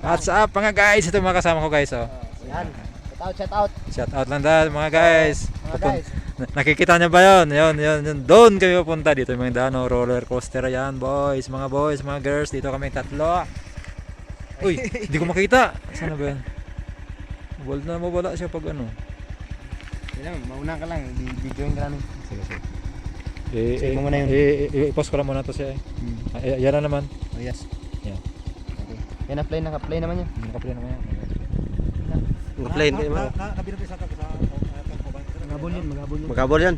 What's up mga guys? Ito mga kasama ko guys oh. Yan. Shout out. Shout out lang dahil mga guys. Mga guys. Nakikita niyo ba yun? Yun. Doon kami pupunta. Dito yung mga dano, roller coaster yan boys, mga girls. Dito kami tatlo. Uy, hindi ko makita. Sana ba yan? Mawala siya pag ano. Yan, mauna ka lang. Videoin ka namin. Sige. Sige mo muna yun. I-post ko lang muna to siya eh. Yan na naman. Oh yes. Yan. Okay. Yan na play, naka-play naman yan. Naka-play naman yan. Naka-play kayo mo. Magabol yun. Magkabol yan.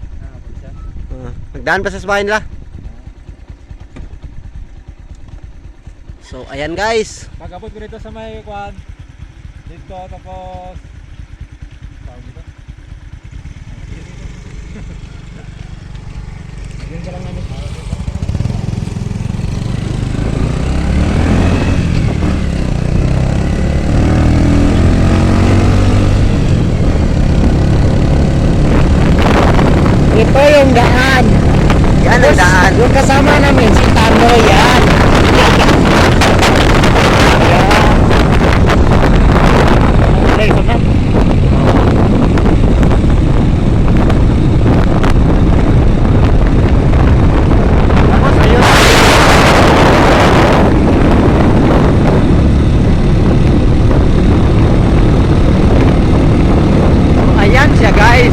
Nagdaan pa sa bahay nila. So ayan guys. Pag-abot ko dito sa may kwan. Dito tapos Yun ka lang namin. Ito yung daan. Yan ang daan. Yung kasama namin si Tano yan. Play ko na. Tapos ayun. Ayan siya guys.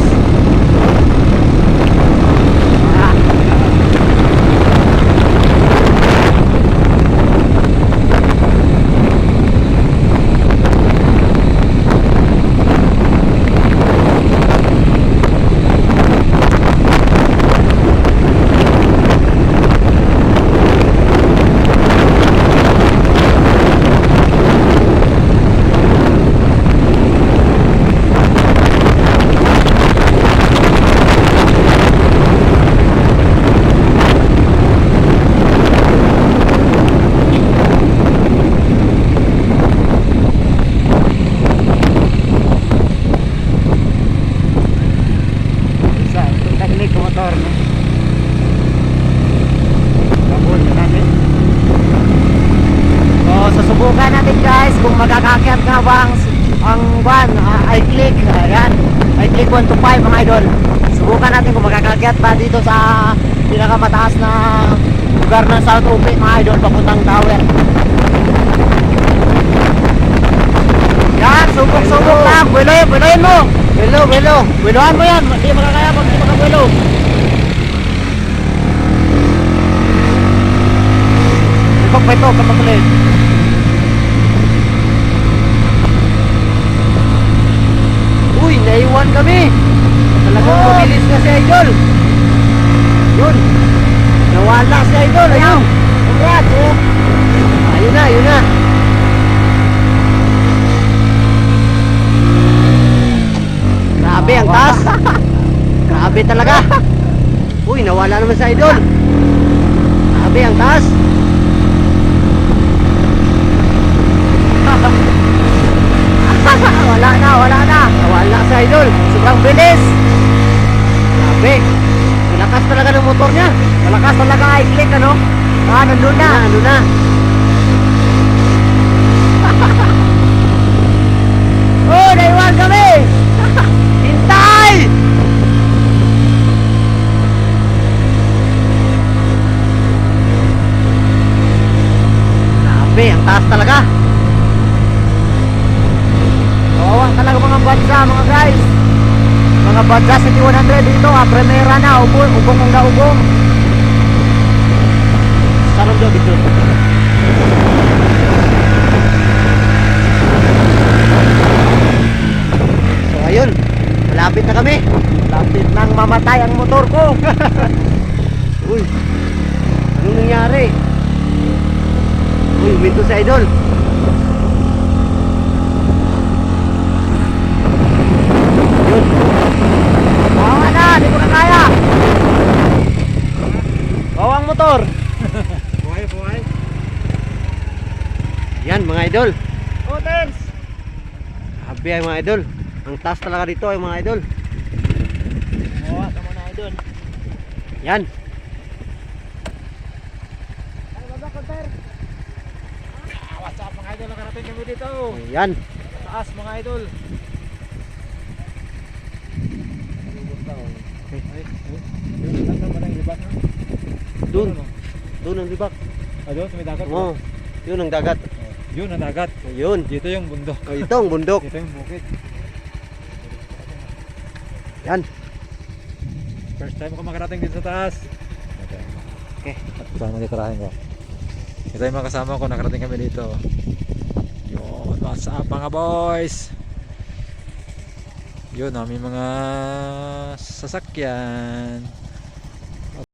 Motor no? Gabol na natin. So susubukan natin guys kung magkakakyat nga ba ang van iClick. Ayan, iClick 1 to 5 mga idol. Subukan natin kung magkakakyat ba dito sa pinakamataas na lugar ng South Upi mga idol, papuntang tower. Yan, subok lang. Buloyin mo. Bulohan mo yan. Hindi makakaya pag hindi makabulo. Ipag pa ito, kapatuloy. Uy, naiwan kami. Talagang mabilis na si Idol. Yun. Nawala si Idol. Ayun. Congrats. Ayun na. Grabe ang taas. Grabe talaga. Uy, nawala naman sa Idol. Grabe ang taas. Wala na. Nawala sa Idol. Sobrang bilis. Grabe. Malakas talaga ng motor niya. Malakas talaga ang iClick ano. Nandun na. Oh, naiwan kami. Hintay! Grabe, ang taas talaga. Kawawa talaga mga badsa mga guys. Mga badsa City 100 dito, primera na, ubong ang naubong. Sarang daw dito. So ayun, malapit na kami. Malapit nang mamatay ang motor ko. Uy, anong nangyari? Uy, winto sa Idol. Yun. Bawa na, di ko na kaya. Bawa ang motor. Buhay. Yan mga idol. Oh, thanks. Happy ay mga idol. Ang taas talaga dito ay mga idol. Bawa ka muna Idol. Yan. Ay, baba ko sir. What's up mga idol, nakarating kami dito. Ayan. Taas mga idol. Doon. Doon ang libak. Doon, sa may dagat. Oo. Yun ang dagat. Yun ang dagat. Ayun. Dito yung bundok. Oh, ito ang bundok. Dito yung bukid. Yan. First time ko makarating dito sa taas. Okay. At kasama titirahin ko. Ito yung mga kasama ko, nakarating kami dito. Yun, what's up mga boys? Yun, may mga sasakyan.